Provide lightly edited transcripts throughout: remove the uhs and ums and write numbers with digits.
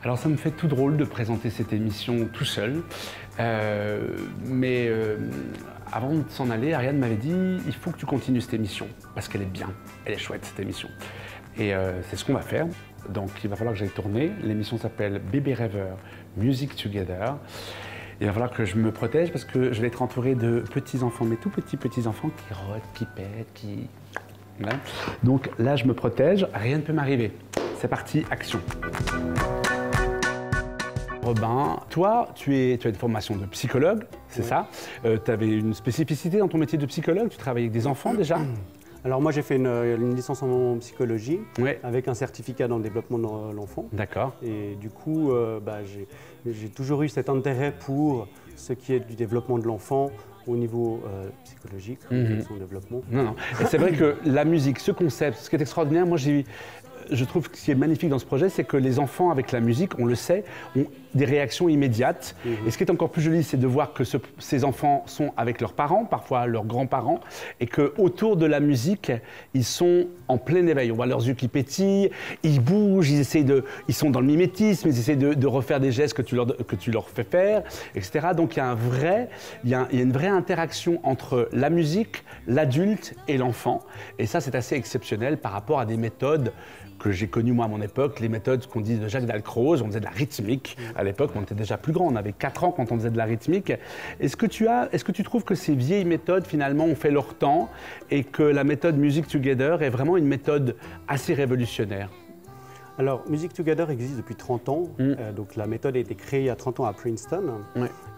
Alors ça me fait tout drôle de présenter cette émission tout seul, mais avant de s'en aller, Ariane m'avait dit « il faut que tu continues cette émission, parce qu'elle est bien, elle est chouette cette émission ». Et c'est ce qu'on va faire, donc il va falloir que j'aille tourner. L'émission s'appelle Bébé Rêveur, Music Together. Il va falloir que je me protège parce que je vais être entouré de petits-enfants, mais tout petits enfants qui rôdent, qui pètent, qui... Voilà. Donc là, je me protège, rien ne peut m'arriver. C'est parti, action. Robin, toi, tu as une formation de psychologue, c'est ça. Tu avais une spécificité dans ton métier de psychologue, tu travaillais avec des enfants déjà. Alors moi j'ai fait une licence en psychologie avec un certificat dans le développement de l'enfant. D'accord. Et du coup j'ai toujours eu cet intérêt pour ce qui est du développement de l'enfant au niveau psychologique, son développement. Non. Et c'est vrai que la musique, ce concept, ce qui est extraordinaire, moi je trouve que ce qui est magnifique dans ce projet, c'est que les enfants avec la musique, on le sait, ont des réactions immédiates. Et ce qui est encore plus joli, c'est de voir que ces enfants sont avec leurs parents, parfois leurs grands-parents, et qu'autour de la musique, ils sont en plein éveil. On voit leurs yeux qui pétillent, ils bougent, ils sont dans le mimétisme, ils essaient de refaire des gestes que tu leur fais faire, etc. Donc il y a une vraie interaction entre la musique, l'adulte et l'enfant. Et ça, c'est assez exceptionnel par rapport à des méthodes que j'ai connues moi à mon époque, les méthodes qu'on dit de Jacques Dalcroze, on faisait de la rythmique. À l'époque, on était déjà plus grand, on avait 4 ans quand on faisait de la rythmique. Est-ce que tu trouves que ces vieilles méthodes, finalement, ont fait leur temps et que la méthode Music Together est vraiment une méthode assez révolutionnaire? Alors, Music Together existe depuis 30 ans. Donc, la méthode a été créée il y a 30 ans à Princeton.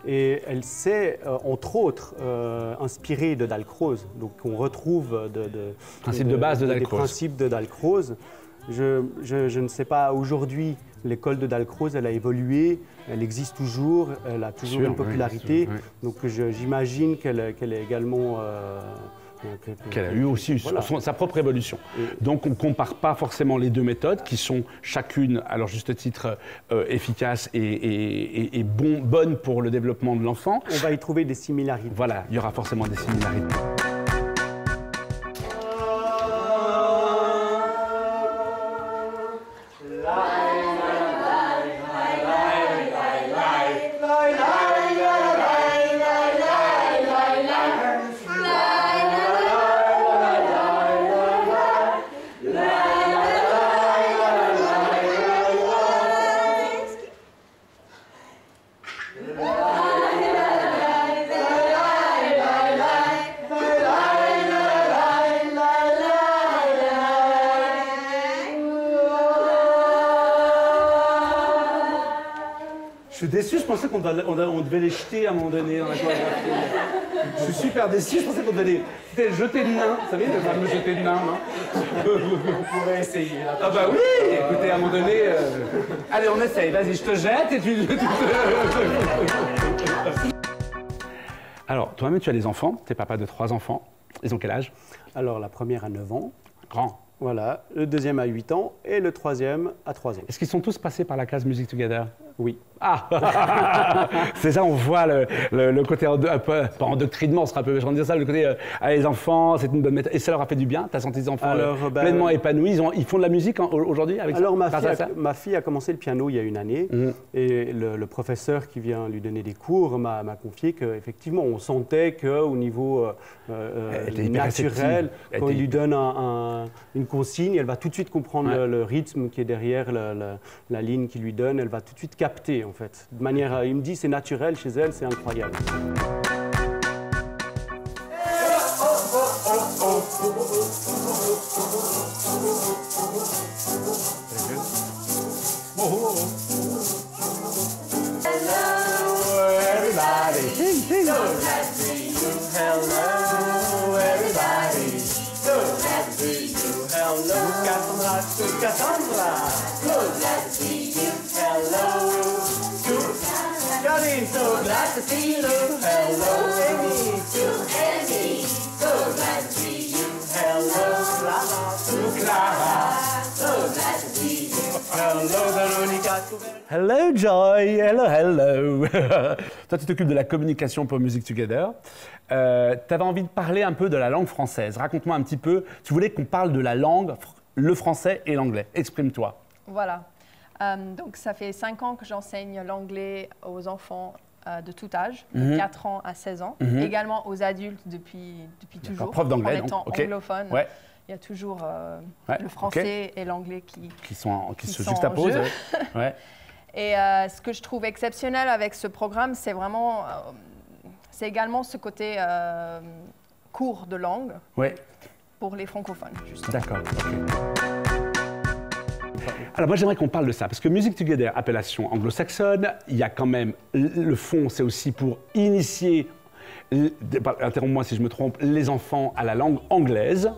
Et elle s'est, entre autres, inspirée de Dalcroze. Donc, on retrouve des principes de Dalcroze. Je ne sais pas, aujourd'hui, l'école de Dalcroze, elle a évolué, elle existe toujours, elle a toujours une popularité. Donc j'imagine qu'elle est également... qu'elle a eu aussi sa propre évolution. Donc on ne compare pas forcément les deux méthodes qui sont chacune, à leur juste titre, efficaces et bonnes pour le développement de l'enfant. On va y trouver des similarités. Voilà, il y aura forcément des similarités. Je suis déçu, je pensais qu'on devait les jeter à un moment donné dans la chorégraphie. Je suis super déçu, je pensais qu'on devait les jeter de nain. Vous savez, le fameux jeter de nain, non? On pourrait essayer. Ah bah oui, écoutez, à un moment donné... Allez, on essaye, vas-y, je te jette et tu... Alors, toi-même, tu as des enfants, tu es papa de 3 enfants. Ils ont quel âge? Alors, la première a 9 ans. Grand. Voilà, le deuxième a 8 ans et le troisième a 3 ans. Est-ce qu'ils sont tous passés par la case Music Together? Oui. Ah. C'est ça, on voit le côté, un peu, pas endoctrinement, ce sera un peu, je vais dire ça, le côté, les enfants, c'est une bonne méthode. Et ça leur a fait du bien? Tu as senti les enfants pleinement épanouis? Ils font de la musique aujourd'hui avec ça? Alors, ma fille a commencé le piano il y a une année. Et le professeur qui vient lui donner des cours m'a confié qu'effectivement, on sentait qu'au niveau naturel, quand il lui donne une consigne, elle va tout de suite comprendre le rythme qui est derrière la ligne qu'il lui donne. Elle va tout de suite capter, en fait. De manière, il me dit, c'est naturel chez elle, c'est incroyable. Cassandra, so glad to see you. Hello, Johnny, so glad to see you. Hello, Amy, so glad to see you. Hello, Clara, so glad to see you. Hello, Veronica. Hello, Joy. Hello, hello. Toi, tu t'occupes de la communication pour Music Together. Tu avais envie de parler un peu de la langue française. Raconte-moi un petit peu. Tu voulais qu'on parle de la langue, le français et l'anglais. Exprime-toi. Voilà. Donc, ça fait 5 ans que j'enseigne l'anglais aux enfants de tout âge, de 4 ans à 16 ans. Également aux adultes depuis toujours. Prof d'anglais, en étant donc. anglophone. Ouais. Il y a toujours le français et l'anglais qui se sont juxtaposent. Ouais. Et ce que je trouve exceptionnel avec ce programme, c'est vraiment, c'est également ce côté cours de langue pour les francophones. D'accord. Alors moi j'aimerais qu'on parle de ça, parce que Music Together, appellation anglo-saxonne, il y a quand même, le fond c'est aussi pour initier, interromps-moi si je me trompe, les enfants à la langue anglaise,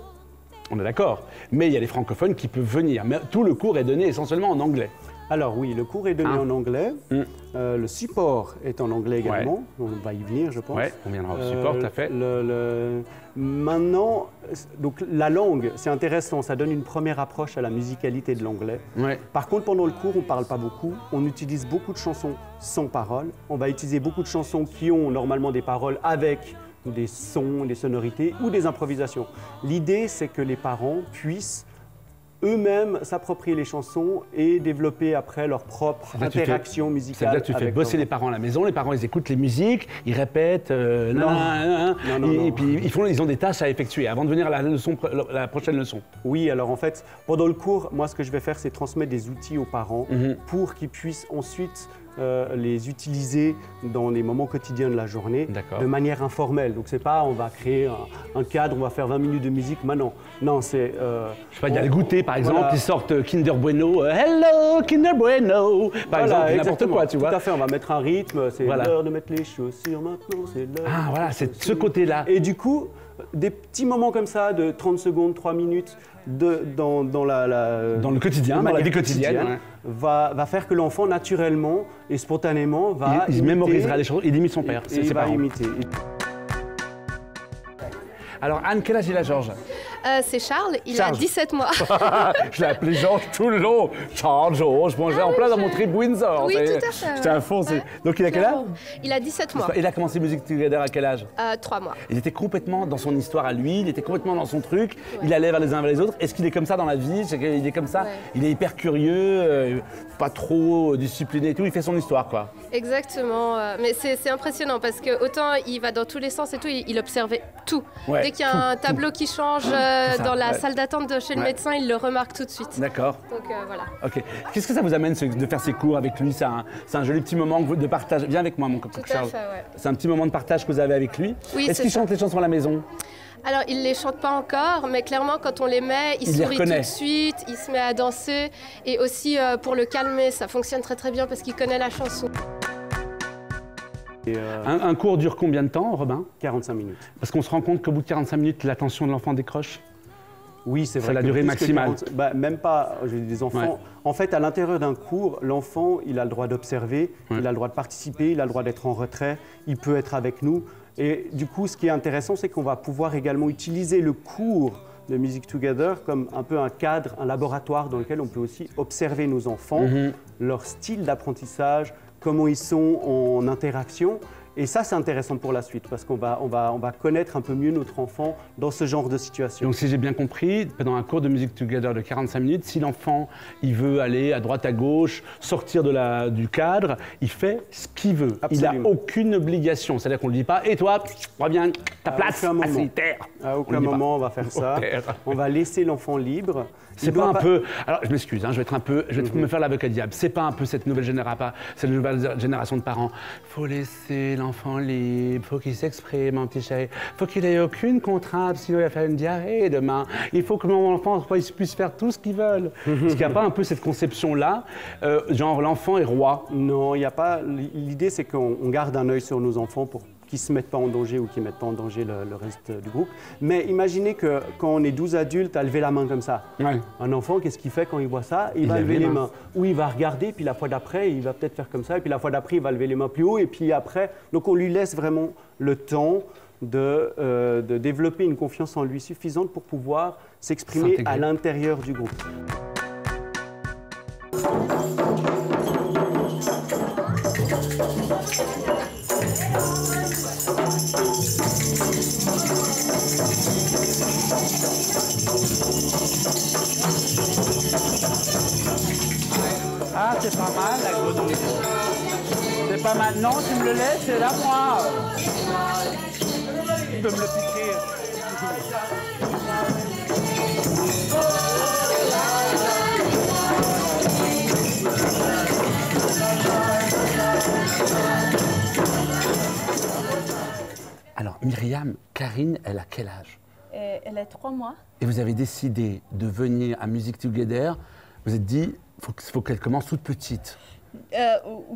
on est d'accord, mais il y a les francophones qui peuvent venir, mais tout le cours est donné essentiellement en anglais. Alors oui, le cours est donné en anglais, le support est en anglais également, on va y venir je pense. Oui, on viendra au support, tout à fait. Maintenant, donc, la langue, c'est intéressant, ça donne une première approche à la musicalité de l'anglais. Ouais. Par contre, pendant le cours, on ne parle pas beaucoup, on utilise beaucoup de chansons sans paroles, on va utiliser beaucoup de chansons qui ont normalement des paroles avec des sons, des sonorités ou des improvisations. L'idée, c'est que les parents puissent eux-mêmes s'approprier les chansons et développer après leur propre interaction musicale. C'est-à-dire que tu fais bosser les parents à la maison, les parents ils écoutent les musiques, ils répètent, et puis ils ont des tâches à effectuer avant de venir à la prochaine leçon. Oui, alors en fait, pendant le cours, moi ce que je vais faire, c'est transmettre des outils aux parents pour qu'ils puissent ensuite les utiliser dans les moments quotidiens de la journée de manière informelle. Donc c'est pas on va créer un cadre, on va faire 20 minutes de musique maintenant. Non, c'est... je sais pas, il y a le goûter par exemple, ils sortent Kinder Bueno, Hello Kinder Bueno, par exemple, n'importe quoi, tu vois. Tout à fait, on va mettre un rythme, c'est l'heure de mettre les chaussures maintenant, c'est l'heure... Ah voilà, c'est ce côté-là. Et du coup, des petits moments comme ça de 30 secondes, 3 minutes, dans le quotidien, dans la vie quotidienne, va faire que l'enfant, naturellement et spontanément, va il mémorisera les choses, il imite son père, c'est ses parents. Imiter. Alors Anne, quel âge il a Georges? C'est Charles, il a 17 mois. Je l'ai appelé Georges tout le long. Charles, Georges, je mangeais en plein dans mon trip Windsor. Oui, tout à fait. J'étais à fond. Donc il a quel âge? Il a 17 mois. Il a commencé Music Together à quel âge? 3 mois. Il était complètement dans son histoire à lui, il était complètement dans son truc, il allait vers les uns vers les autres. Est-ce qu'il est comme ça dans la vie? Il est comme ça? Il est hyper curieux, pas trop discipliné et tout, il fait son histoire quoi. Exactement, mais c'est impressionnant parce que autant il va dans tous les sens et tout, il observait tout. Dès qu'il y a un tableau qui change dans la salle d'attente de chez le médecin, il le remarque tout de suite. D'accord. Donc voilà. Ok. Qu'est-ce que ça vous amène de faire ces cours avec lui? C'est un joli petit moment de partage. Viens avec moi mon copain Charles. C'est un petit moment de partage que vous avez avec lui. Oui, est-ce qu'il chante les chansons à la maison? Alors, il ne les chante pas encore, mais clairement, quand on les met, il sourit tout de suite, il se met à danser. Et aussi, pour le calmer, ça fonctionne très très bien parce qu'il connaît la chanson. Un cours dure combien de temps, Robin? 45 minutes. Parce qu'on se rend compte qu'au bout de 45 minutes, l'attention de l'enfant décroche? Oui, c'est vrai. C'est la durée maximale. Même pas, j'ai des enfants. Ouais. En fait, à l'intérieur d'un cours, l'enfant, il a le droit d'observer, il a le droit de participer, il a le droit d'être en retrait, il peut être avec nous. Et du coup, ce qui est intéressant, c'est qu'on va pouvoir également utiliser le cours de Music Together comme un peu un cadre, un laboratoire dans lequel on peut aussi observer nos enfants, leur style d'apprentissage, comment ils sont en interaction. Et ça, c'est intéressant pour la suite parce qu'on va connaître un peu mieux notre enfant dans ce genre de situation. Donc, si j'ai bien compris, pendant un cours de Music Together de 45 minutes, si l'enfant il veut aller à droite, à gauche, sortir du cadre, il fait ce qu'il veut. Absolument. Il n'a aucune obligation. C'est-à-dire qu'on ne lui dit pas « Et toi, reviens, ta place, assis, terre ». À aucun moment, on va faire ça. On va laisser l'enfant libre. C'est pas un peu... Alors, je m'excuse, je vais me faire l'avocat diable. C'est pas un peu cette nouvelle génération de parents. Il faut laisser l'enfant libre, il faut qu'il s'exprime, mon petit chéri. Il faut qu'il n'ait aucune contrainte, sinon il va faire une diarrhée demain. Il faut que mon enfant puisse faire tout ce qu'il veut. Est-ce qu'il n'y a pas un peu cette conception-là, genre l'enfant est roi? Non, il n'y a pas... L'idée, c'est qu'on garde un œil sur nos enfants pour qui ne se mettent pas en danger ou qui ne mettent pas en danger le reste du groupe. Mais imaginez que quand on est 12 adultes à lever la main comme ça, un enfant, qu'est-ce qu'il fait quand il voit ça? Il va lever les mains. Ou il va regarder, puis la fois d'après, il va peut-être faire comme ça, et puis la fois d'après, il va lever les mains plus haut, et puis après... Donc on lui laisse vraiment le temps de développer une confiance en lui suffisante pour pouvoir s'exprimer à l'intérieur du groupe. Ah, c'est pas mal la grenouille. C'est pas mal. Non, tu me le laisses, c'est là moi. Tu peux me le piquer. Alors, Myriam, Karine, elle a quel âge? Elle a 3 mois. Et vous avez décidé de venir à Music Together. Vous êtes dit, faut qu'elle commence toute petite.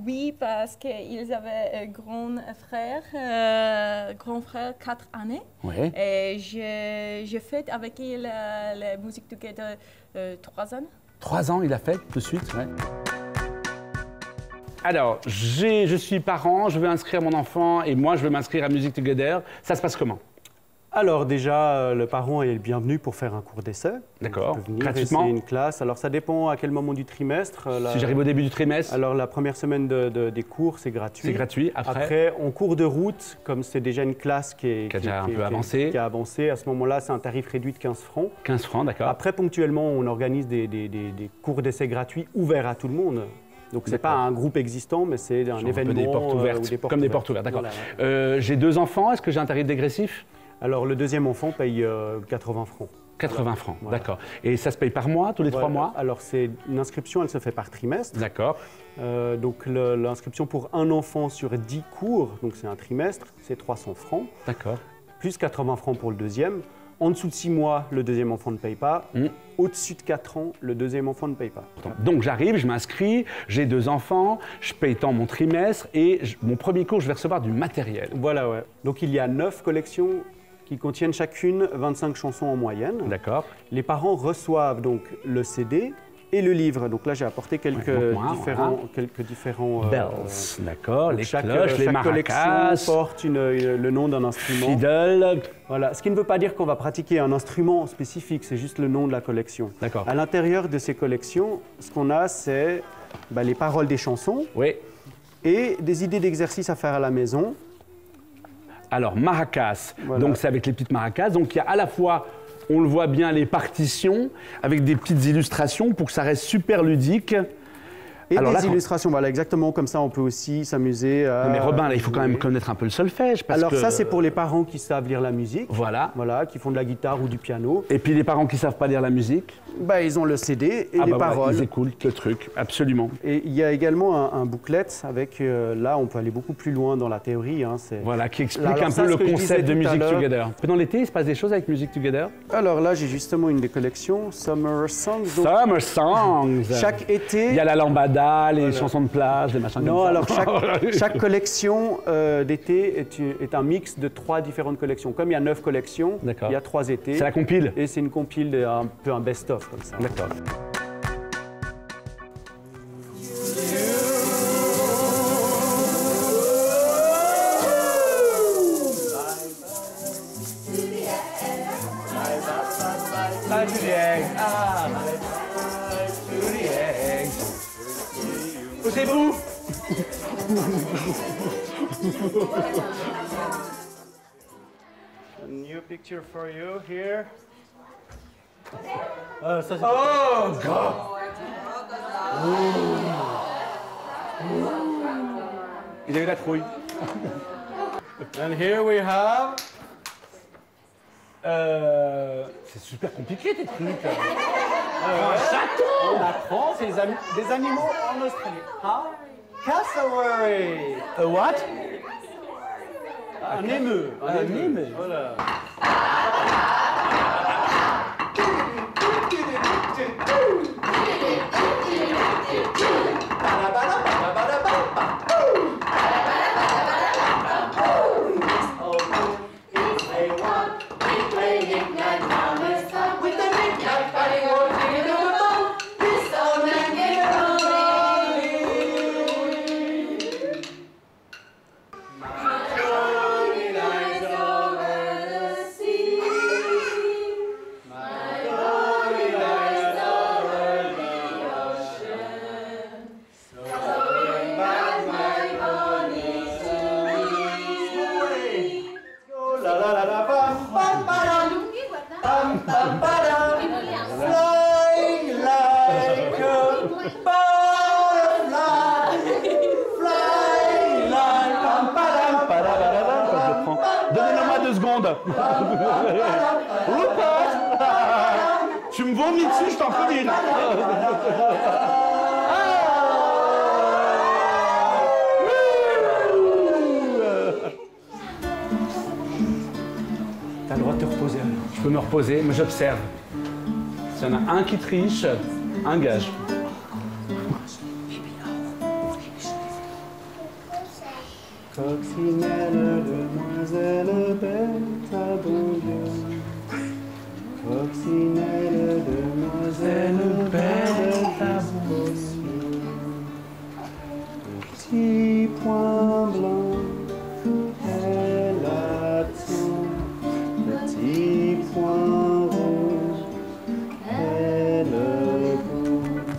Oui, parce qu'ils avaient un grand frère, 4 années. Ouais. Et j'ai fait avec il la Music Together 3 ans. 3 ans, il a fait tout de suite, ouais. Alors, je suis parent, je veux inscrire mon enfant et moi, je veux m'inscrire à Music Together. Ça se passe comment? Alors déjà, le parent est le bienvenu pour faire un cours d'essai. D'accord. Gratuitement. Une classe. Alors ça dépend à quel moment du trimestre. Si j'arrive au début du trimestre. Alors la première semaine des cours, c'est gratuit. C'est gratuit. Après, en cours de route, comme c'est déjà une classe qui a un peu avancé. Qui a avancé, à ce moment-là, c'est un tarif réduit de 15 francs. 15 francs, d'accord. Après, ponctuellement, on organise des cours d'essai gratuits ouverts à tout le monde. Donc ce n'est pas un groupe existant, mais c'est un événement. Des portes ouvertes, comme des portes ouvertes, d'accord. Voilà. J'ai 2 enfants, est-ce que j'ai un tarif dégressif? Alors le deuxième enfant paye 80 francs. 80 francs, voilà. D'accord. Et ça se paye par mois, tous les 3 mois? Alors c'est une inscription, elle se fait par trimestre. D'accord. Donc l'inscription pour un enfant sur 10 cours, donc c'est un trimestre, c'est 300 francs. D'accord. Plus 80 francs pour le deuxième. En dessous de 6 mois, le deuxième enfant ne paye pas. Au-dessus de 4 ans, le deuxième enfant ne paye pas. Donc j'arrive, je m'inscris, j'ai 2 enfants, je paye tant mon trimestre et mon premier cours, je vais recevoir du matériel. Voilà, ouais. Donc il y a 9 collections qui contiennent chacune 25 chansons en moyenne. D'accord. Les parents reçoivent donc le CD et le livre. Donc là, j'ai apporté quelques différents bells, d'accord. Les chaque cloches, les maracas. Collection porte le nom d'un instrument. Fiddle. Voilà. Ce qui ne veut pas dire qu'on va pratiquer un instrument spécifique, c'est juste le nom de la collection. D'accord. À l'intérieur de ces collections, ce qu'on a, c'est les paroles des chansons. Oui. Et des idées d'exercices à faire à la maison. Alors, maracas, voilà. Donc c'est avec les petites maracas. Donc il y a à la fois, on le voit bien, les partitions avec des petites illustrations pour que ça reste super ludique. Et alors, des illustrations, voilà, exactement comme ça, on peut aussi s'amuser à... Mais Robin, là, il faut quand même connaître un peu le solfège. Alors ça, c'est pour les parents qui savent lire la musique. Voilà. Voilà, qui font de la guitare ou du piano. Et puis les parents qui ne savent pas lire la musique? Ils ont le CD et les paroles. Voilà, ils écoutent le truc, absolument. Et il y a également un booklet avec, là, on peut aller beaucoup plus loin dans la théorie. Voilà, qui explique un peu le concept de Music Together. Pendant l'été, il se passe des choses avec Music Together? Alors là, j'ai justement une des collections, Summer Songs. Donc, Summer Songs. Chaque été... Il y a la lambada, les chansons de plage, les machins non, comme ça. Alors chaque collection d'été est un mix de 3 différentes collections. Comme il y a 9 collections, il y a 3 étés. C'est la compile? Et c'est une compile, un peu un best-of comme ça. D'accord. Poussez-vous. A new picture for you here. Oh God! Il a eu la trouille. And here we have. C'est super compliqué tes trucs. Un chaton. On apprend des animaux en Australie. Cassowary. A what? Un émeu. Un émeu. Voilà. Flying like a butterfly. Tu me vomis dessus, je t'en prie. T'as le droit de te reposer alors. Je peux me reposer, mais j'observe. S'il y en a un qui triche, un gage. Coccinelle, demoiselle belle, ta bon Dieu. Coccinelle, demoiselle belle, ta bon Dieu. Petit point blanc, elle attend. Petit point rouge, elle goûte.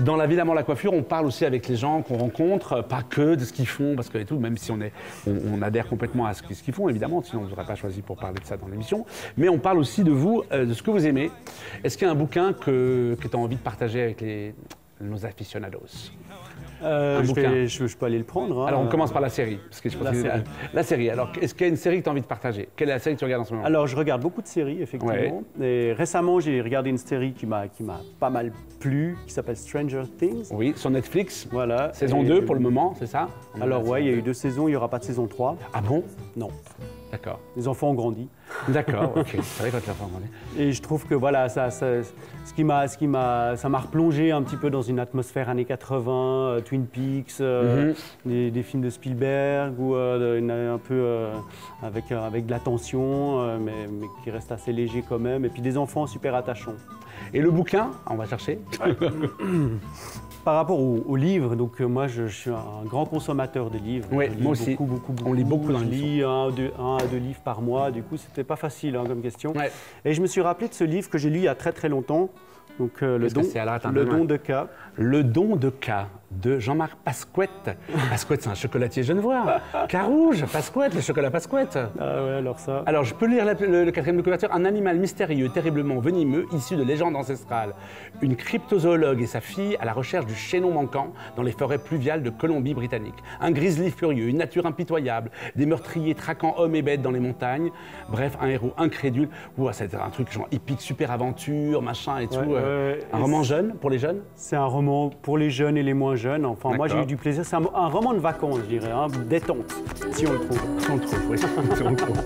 Dans la Ville Amant la coiffure, on parle aussi avec les gens qu'on rencontre, pas que de ce qu'ils font, parce que et tout, même si on adhère complètement à ce qu'ils font, évidemment, sinon on ne vous aurait pas choisi pour parler de ça dans l'émission. Mais on parle aussi de vous, de ce que vous aimez. Est-ce qu'il y a un bouquin que tu as envie de partager avec nos aficionados? Je peux aller le prendre. Hein. Alors on commence par la série. Parce que je pense la série. Alors est-ce qu'il y a une série que tu as envie de partager? Quelle est la série que tu regardes en ce moment? Alors je regarde beaucoup de séries, effectivement. Ouais. Et récemment, j'ai regardé une série qui m'a pas mal plu, qui s'appelle Stranger Things. Oui, sur Netflix. Voilà. Saison 2 pour le moment, c'est ça? Alors ouais, il y a eu 2 saisons, il n'y aura pas de saison 3. Ah bon? Non. D'accord. Les enfants ont grandi. D'accord, ok. C'est vrai quand les enfants ont grandi. Et je trouve que voilà, ça m'a replongé un petit peu dans une atmosphère années 80, Twin Peaks, des films de Spielberg, ou un peu avec de la tension, mais qui reste assez léger quand même. Et puis des enfants super attachants. Et le bouquin, on va chercher. Par rapport aux livres, donc moi je suis un grand consommateur de livres. Oui, moi aussi. Beaucoup. On lit beaucoup dans Je l'émission. lis 1 à 2 livres par mois, du coup c'était pas facile hein, comme question. Ouais. Et je me suis rappelé de ce livre que j'ai lu il y a très longtemps, donc Le don de K. Le don de K, de Jean-Marc Pasquette. Pasquette, c'est un chocolatier genevois. Carouge, Pasquette, le chocolat Pasquette. Ah ouais, alors ça. Alors, je peux lire le quatrième de couverture. Un animal mystérieux, terriblement venimeux, issu de légendes ancestrales. Une cryptozoologue et sa fille à la recherche du chaînon manquant dans les forêts pluviales de Colombie-Britannique. Un grizzly furieux, une nature impitoyable, des meurtriers traquant hommes et bêtes dans les montagnes. Bref, un héros incrédule. Ouah, c'est un truc genre épique, super aventure, machin et tout. Un roman jeune, pour les jeunes? C'est un roman pour les jeunes et les moins jeunes. Enfin, moi, j'ai eu du plaisir. C'est un roman de vacances, je dirais, hein, détente, si on le trouve. Si on le trouve, oui. Si on le trouve.